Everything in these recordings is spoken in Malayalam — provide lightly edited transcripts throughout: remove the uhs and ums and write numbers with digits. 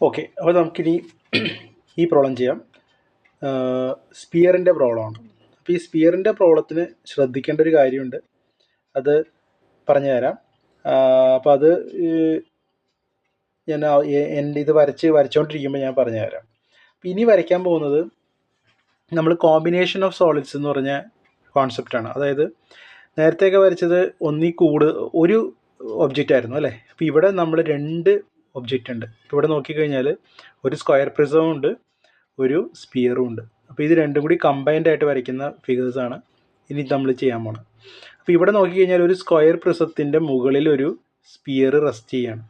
ഓക്കെ, അപ്പോൾ നമുക്കിനി ഈ പ്രോബ്ലം ചെയ്യാം. സ്പിയറിൻ്റെ പ്രോബ്ലമാണ്. അപ്പോൾ ഈ സ്പിയറിൻ്റെ പ്രോബ്ലത്തിന് ശ്രദ്ധിക്കേണ്ട ഒരു കാര്യമുണ്ട്, അത് പറഞ്ഞു തരാം. അപ്പോൾ അത് ഞാൻ എൻ്റെ ഇത് വരച്ചുകൊണ്ടിരിക്കുമ്പോൾ ഞാൻ പറഞ്ഞു തരാം. അപ്പോൾ ഇനി വരയ്ക്കാൻ പോകുന്നത് നമ്മൾ കോമ്പിനേഷൻ ഓഫ് സോളിഡ്സ് എന്ന് പറഞ്ഞ കോൺസെപ്റ്റാണ്. അതായത് നേരത്തെയൊക്കെ വരച്ചത് ഒരു ഒബ്ജക്റ്റ് ആയിരുന്നു അല്ലേ. അപ്പോൾ ഇവിടെ നമ്മൾ രണ്ട് ഒബ്ജക്റ്റ് ഉണ്ട്. ഇപ്പോൾ ഇവിടെ നോക്കിക്കഴിഞ്ഞാൽ ഒരു സ്ക്വയർ പ്രിസവും ഉണ്ട്, ഒരു സ്പിയറും ഉണ്ട്. അപ്പോൾ ഇത് രണ്ടും കൂടി കമ്പൈൻഡ് ആയിട്ട് വരയ്ക്കുന്ന ഫിഗേഴ്സാണ് ഇനി നമ്മൾ ചെയ്യാൻ പോകുന്നത്. അപ്പോൾ ഇവിടെ നോക്കിക്കഴിഞ്ഞാൽ ഒരു സ്ക്വയർ പ്രിസത്തിൻ്റെ മുകളിൽ ഒരു സ്പിയർ റെസ്റ്റ് ചെയ്യാണ്.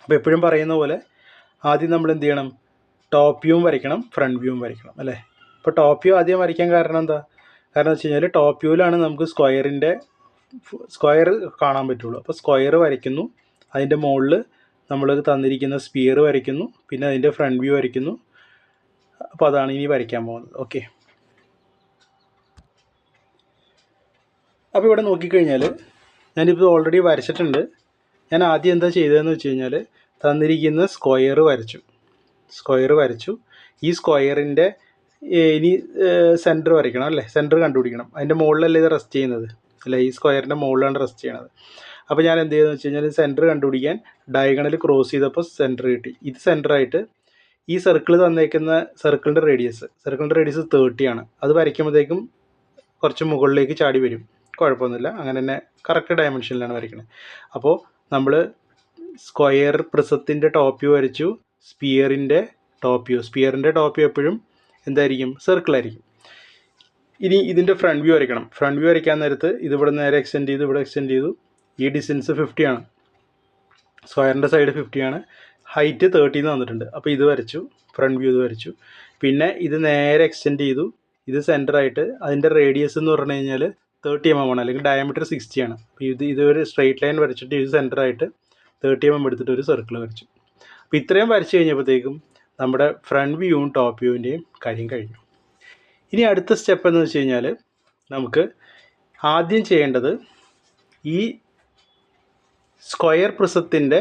അപ്പോൾ എപ്പോഴും പറയുന്ന പോലെ ആദ്യം നമ്മൾ എന്ത് ചെയ്യണം, ടോപ്പ് വ്യൂവും വരയ്ക്കണം, ഫ്രണ്ട് വ്യൂവും വരയ്ക്കണം അല്ലേ. അപ്പോൾ ടോപ്പ് വ്യൂ ആദ്യം വരയ്ക്കാൻ കാരണം എന്താ? കാരണം വെച്ച് കഴിഞ്ഞാൽ ടോപ്പ് വ്യൂവിലാണ് നമുക്ക് സ്ക്വയർ കാണാൻ പറ്റുള്ളൂ. അപ്പോൾ സ്ക്വയർ വരയ്ക്കുന്നു, അതിൻ്റെ മുകളിൽ നമ്മൾ തന്നിരിക്കുന്ന സ്പിയർ വരയ്ക്കുന്നു, പിന്നെ അതിൻ്റെ ഫ്രണ്ട് വ്യൂ വരയ്ക്കുന്നു. അപ്പോൾ അതാണ് ഇനി വരയ്ക്കാൻ പോകുന്നത്. ഓക്കെ, അപ്പോൾ ഇവിടെ നോക്കിക്കഴിഞ്ഞാൽ ഞാനിപ്പോൾ ഓൾറെഡി വരച്ചിട്ടുണ്ട്. ഞാൻ ആദ്യം എന്താ ചെയ്തതെന്ന് വെച്ച് കഴിഞ്ഞാൽ തന്നിരിക്കുന്ന സ്ക്വയർ വരച്ചു. ഈ സ്ക്വയറിൻ്റെ ഇനി സെൻറ്റർ വരയ്ക്കണം അല്ലേ, സെൻറ്റർ കണ്ടുപിടിക്കണം. അതിൻ്റെ മുകളിലല്ലേ ഇത് റെസ്റ്റ് ചെയ്യുന്നത് അല്ലേ, ഈ സ്ക്വയറിൻ്റെ മുകളിലാണ് റെസ്റ്റ് ചെയ്യണത്. അപ്പോൾ ഞാൻ എന്ത് ചെയ്തെന്ന് വെച്ച് കഴിഞ്ഞാൽ സെൻറ്റർ കണ്ടുപിടിക്കാൻ ഡയഗണൽ ക്രോസ് ചെയ്തപ്പോൾ സെൻറ്റർ കിട്ടി. ഇത് സെൻറ്ററായിട്ട് ഈ തന്നേക്കുന്ന സർക്കിളിൻ്റെ റേഡിയസ് 30 ആണ്. അത് വരയ്ക്കുമ്പോഴത്തേക്കും കുറച്ച് മുകളിലേക്ക് ചാടി വരും, കുഴപ്പമൊന്നുമില്ല. അങ്ങനെ തന്നെ കറക്റ്റ് ഡയമെൻഷനിലാണ് വരയ്ക്കുന്നത്. അപ്പോൾ നമ്മൾ സ്ക്വയർ പ്രിസത്തിൻ്റെ ടോപ്പ് വ്യൂ വരച്ചു, സ്പിയറിൻ്റെ ടോപ്പ് വ്യൂ എപ്പോഴും എന്തായിരിക്കും, സർക്കിളായിരിക്കും. ഇനി ഇതിൻ്റെ ഫ്രണ്ട് വ്യൂ വരയ്ക്കണം. ഫ്രണ്ട് വ്യൂ വരയ്ക്കാൻ നേരത്ത് ഇതിവിടെ നേരെ എക്സ്റ്റെൻഡ് ചെയ്തു, ഇവിടെ എക്സ്റ്റെൻഡ് ചെയ്തു. ഈ ഡിസ്റ്റൻസ് 50 ആണ്, സ്ക്വയറിൻ്റെ സൈഡ് 50 ആണ്, ഹൈറ്റ് 30 എന്ന് തന്നിട്ടുണ്ട്. അപ്പോൾ ഇത് വരച്ചു, ഫ്രണ്ട് വ്യൂ ഇത് വരച്ചു. പിന്നെ ഇത് നേരെ എക്സ്റ്റെൻഡ് ചെയ്തു, ഇത് സെൻറ്ററായിട്ട് അതിൻ്റെ റേഡിയസ് എന്ന് പറഞ്ഞു കഴിഞ്ഞാൽ 30 mm ആണ്, അല്ലെങ്കിൽ ഡയമീറ്റർ 60 ആണ്. അപ്പോൾ ഇതൊരു സ്ട്രെയിറ്റ് ലൈൻ വരച്ചിട്ട് ഇത് സെൻറ്ററായിട്ട് 30 mm എടുത്തിട്ട് ഒരു സർക്കിൾ വരച്ചു. അപ്പോൾ ഇത്രയും വരച്ച് കഴിഞ്ഞപ്പോഴത്തേക്കും നമ്മുടെ ഫ്രണ്ട് വ്യൂവും ടോപ്പ് വ്യൂവിൻ്റെയും കാര്യം കഴിഞ്ഞു. ഇനി അടുത്ത സ്റ്റെപ്പ് എന്ന് വെച്ച് കഴിഞ്ഞാൽ നമുക്ക് ആദ്യം ചെയ്യേണ്ടത് ഈ സ്ക്വയർ പ്രിസത്തിൻ്റെ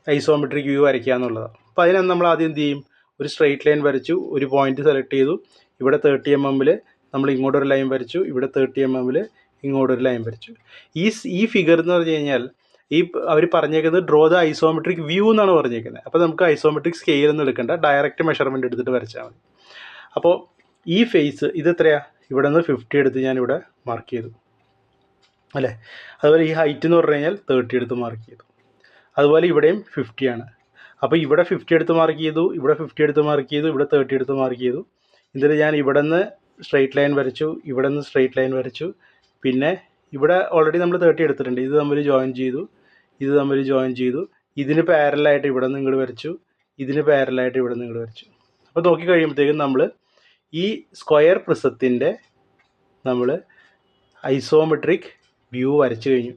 ഐസോമെട്രിക് വ്യൂ വരയ്ക്കുക എന്നുള്ളതാണ്. അപ്പോൾ അതിന് നമ്മൾ ആദ്യം എന്ത് ചെയ്യും, ഒരു സ്ട്രെയിറ്റ് ലൈൻ വരച്ചു, ഒരു പോയിന്റ് സെലക്ട് ചെയ്തു. ഇവിടെ 30 mm നമ്മൾ ഇങ്ങോട്ടൊരു ലൈൻ വരച്ചു, ഇവിടെ 30 mm ഇങ്ങോട്ടൊരു ലൈൻ വരച്ചു. ഈ ഫിഗർ എന്ന് പറഞ്ഞു കഴിഞ്ഞാൽ അവർ പറഞ്ഞേക്കുന്നത് ഡ്രോ ദ ഐസോമെട്രിക് വ്യൂ എന്നാണ് പറഞ്ഞേക്കുന്നത്. അപ്പോൾ നമുക്ക് ഐസോമെട്രിക് സ്കെയിൽ ഒന്നും എടുക്കേണ്ട, ഡയറക്റ്റ് മെഷർമെൻറ്റ് എടുത്തിട്ട് വരച്ചാൽ മതി. അപ്പോൾ ഈ ഫേസ് ഇത് എത്രയാണ്, ഇവിടെ നിന്ന് 50 എടുത്ത് ഞാനിവിടെ മാർക്ക് ചെയ്തു അല്ലേ. അതുപോലെ ഈ ഹൈറ്റ് എന്ന് പറഞ്ഞു കഴിഞ്ഞാൽ 30 എടുത്ത് മാർക്ക് ചെയ്തു. അതുപോലെ ഇവിടെയും 50 ആണ്. അപ്പോൾ ഇവിടെ 50 എടുത്ത് മാർക്ക് ചെയ്തു, ഇവിടെ 50 എടുത്ത് മാർക്ക് ചെയ്തു, ഇവിടെ 30 എടുത്ത് മാർക്ക് ചെയ്തു. ഇതിൽ ഞാൻ ഇവിടെ നിന്ന് സ്ട്രെയിറ്റ് ലൈൻ വരച്ചു, ഇവിടെ നിന്ന് സ്ട്രെയിറ്റ് ലൈൻ വരച്ചു. പിന്നെ ഇവിടെ ഓൾറെഡി നമ്മൾ 30 എടുത്തിട്ടുണ്ട്, ഇത് തമ്മിൽ ജോയിൻ ചെയ്തു. ഇതിന് പാരലായിട്ട് ഇവിടെ നിന്ന് ഇങ്ങോട്ട് വരച്ചു, ഇതിന് പാരലായിട്ട് ഇവിടെ നിന്ന് ഇങ്ങോട്ട് വരച്ചു. അപ്പോൾ നോക്കി കഴിയുമ്പോഴത്തേക്കും നമ്മൾ ഈ സ്ക്വയർ പ്രിസത്തിൻ്റെ നമ്മൾ ഐസോമെട്രിക് വ്യൂ വരച്ചു കഴിഞ്ഞു.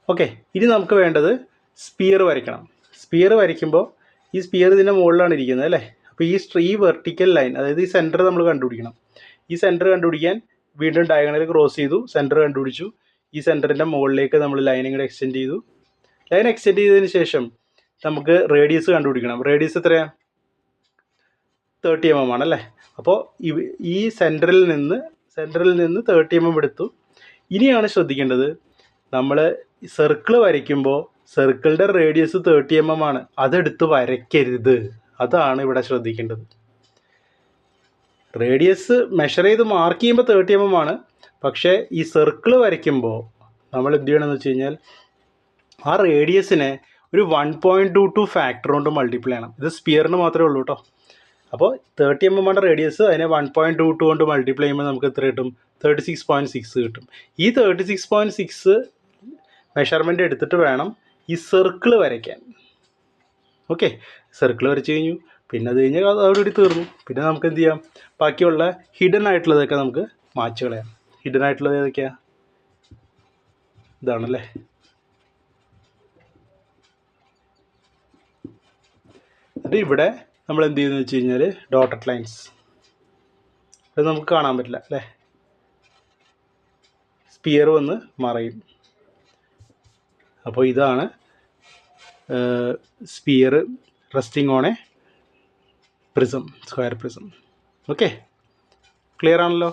ഓക്കെ, ഇനി നമുക്ക് വേണ്ടത് സ്പിയർ വരയ്ക്കണം. സ്പിയർ വരയ്ക്കുമ്പോൾ ഈ സ്പിയർ ഇതിൻ്റെ മുകളിലാണ് ഇരിക്കുന്നത് അല്ലേ. അപ്പോൾ ഈ വെർട്ടിക്കൽ ലൈൻ, അതായത് ഈ സെൻറ്റർ നമ്മൾ കണ്ടുപിടിക്കണം. ഈ സെൻറ്റർ കണ്ടുപിടിക്കാൻ വീണ്ടും ഡയഗണൽ ക്രോസ് ചെയ്തു, സെൻറ്റർ കണ്ടുപിടിച്ചു. ഈ സെൻറ്ററിൻ്റെ മുകളിലേക്ക് നമ്മൾ ലൈൻ ഇങ്ങോട്ട് എക്സ്റ്റെൻഡ് ചെയ്തു. ലൈൻ എക്സ്റ്റെൻഡ് ചെയ്തതിന് ശേഷം നമുക്ക് റേഡിയസ് കണ്ടുപിടിക്കണം. റേഡിയസ് എത്രയാണ്, 30 mm ആണല്ലേ. അപ്പോൾ ഈ സെൻറ്ററിൽ നിന്ന് 30 mm എടുത്തു. ഇനിയാണ് ശ്രദ്ധിക്കേണ്ടത്, നമ്മൾ സർക്കിൾ വരയ്ക്കുമ്പോൾ സർക്കിളിൻ്റെ റേഡിയസ് 30 mm ആണ്, അതെടുത്ത് വരയ്ക്കരുത്. അതാണ് ഇവിടെ ശ്രദ്ധിക്കേണ്ടത്. റേഡിയസ് മെഷർ ചെയ്ത് മാർക്ക് ചെയ്യുമ്പോൾ 30 mm ആണ്, പക്ഷേ ഈ സർക്കിൾ വരയ്ക്കുമ്പോൾ നമ്മൾ എന്ത് ചെയ്യണമെന്ന് വെച്ച് കഴിഞ്ഞാൽ ആ റേഡിയസിനെ ഒരു 1.22 ഫാക്ടർ കൊണ്ട് മൾട്ടിപ്ലൈ ചെയ്യണം. ഇത് സ്പിയറിന് മാത്രമേ ഉള്ളൂ കേട്ടോ. അപ്പോൾ 30 mm ആണ് റേഡിയസ്, അതിനെ 1.22 കൊണ്ട് മൾട്ടിപ്ലൈ ചെയ്യുമ്പോൾ നമുക്ക് എത്ര കിട്ടും, 36.6 കിട്ടും. ഈ 36.6 മെഷർമെൻറ്റ് എടുത്തിട്ട് വേണം ഈ സർക്കിൾ വരയ്ക്കാൻ. ഓക്കെ, സർക്കിൾ വരച്ച് കഴിഞ്ഞു. പിന്നെ അത് കഴിഞ്ഞാൽ അതോടുകൂടി തീർന്നു. പിന്നെ നമുക്ക് എന്ത് ചെയ്യാം, ബാക്കിയുള്ള ഹിഡൻ ആയിട്ടുള്ളതൊക്കെ നമുക്ക് മാച്ച് കളയാം. ഹിഡൻ ആയിട്ടുള്ളത് ഏതൊക്കെയാണ്, ഇതാണല്ലേ. അത് ഇവിടെ നമ്മൾ എന്ത് ചെയ്യുന്നത് വെച്ച് കഴിഞ്ഞാൽ ഡോട്ടഡ് ലൈൻസ്, അത് നമുക്ക് കാണാൻ പറ്റില്ല അല്ലേ. സ്പിയർ വന്ന് മറയും. അപ്പോൾ ഇതാണ് sphere resting on a prism, square prism. Okay, clear ആണല്ലോ?